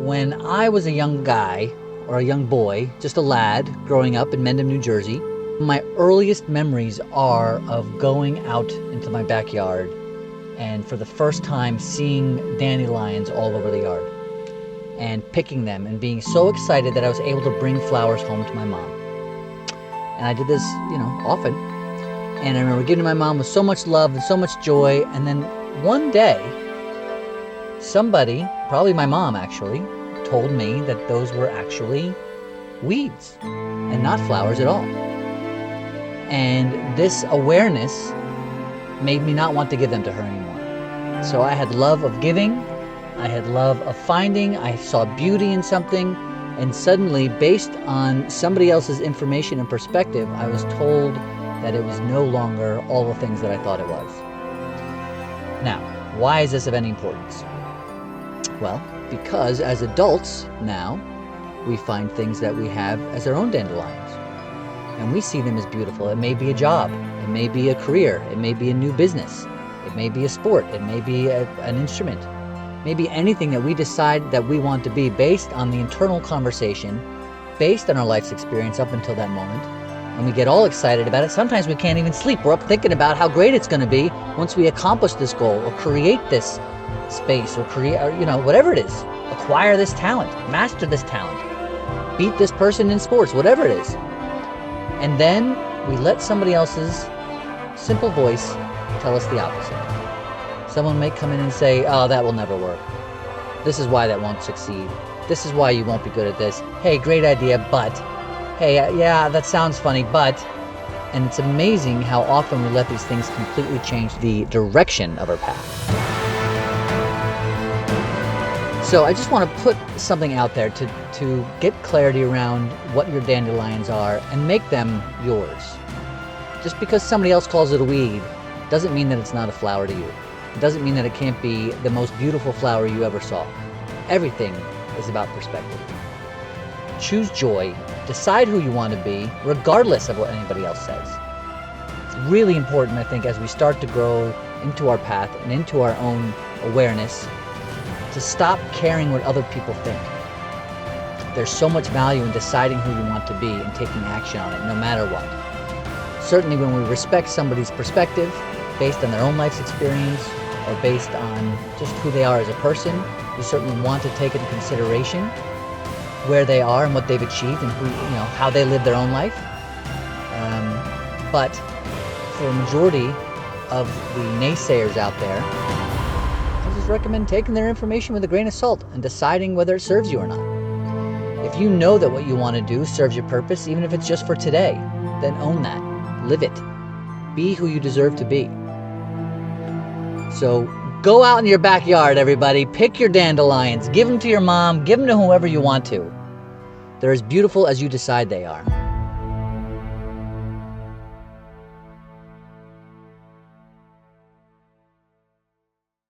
when I was a young guy, or a young boy, just a lad, growing up in Mendham, New Jersey, my earliest memories are of going out into my backyard and for the first time seeing dandelions all over the yard and picking them and being so excited that I was able to bring flowers home to my mom. And I did this, often. And I remember giving to my mom with so much love and so much joy. And then one day, somebody, probably my mom actually, told me that those were actually weeds and not flowers at all. And this awareness made me not want to give them to her anymore. So I had love of giving, I had love of finding, I saw beauty in something, and suddenly, based on somebody else's information and perspective, I was told that it was no longer all the things that I thought it was. Now, why is this of any importance? Well, because as adults now, we find things that we have as our own dandelions. And we see them as beautiful. It may be a job, it may be a career, it may be a new business, it may be a sport, it may be an instrument, maybe anything that we decide that we want to be based on the internal conversation, based on our life's experience up until that moment. And we get all excited about it. Sometimes we can't even sleep. We're up thinking about how great it's going to be once we accomplish this goal or create this space or create, whatever it is, acquire this talent, master this talent, beat this person in sports, whatever it is. And then we let somebody else's simple voice tell us the opposite. Someone may come in and say, oh, that will never work. This is why that won't succeed. This is why you won't be good at this. Hey, great idea, but. Hey, yeah, that sounds funny, but. And it's amazing how often we let these things completely change the direction of our path. So I just want to put something out there to get clarity around what your dandelions are and make them yours. Just because somebody else calls it a weed doesn't mean that it's not a flower to you. It doesn't mean that it can't be the most beautiful flower you ever saw. Everything is about perspective. Choose joy. Decide who you want to be, regardless of what anybody else says. It's really important, I think, as we start to grow into our path and into our own awareness, to stop caring what other people think. There's so much value in deciding who you want to be and taking action on it, no matter what. Certainly when we respect somebody's perspective, based on their own life's experience, or based on just who they are as a person, we certainly want to take into consideration where they are and what they've achieved and how they live their own life. But for a majority of the naysayers out there, I just recommend taking their information with a grain of salt and deciding whether it serves you or not. If you know that what you want to do serves your purpose, even if it's just for today, then own that. Live it. Be who you deserve to be. So go out in your backyard, everybody. Pick your dandelions. Give them to your mom. Give them to whoever you want to. They're as beautiful as you decide they are.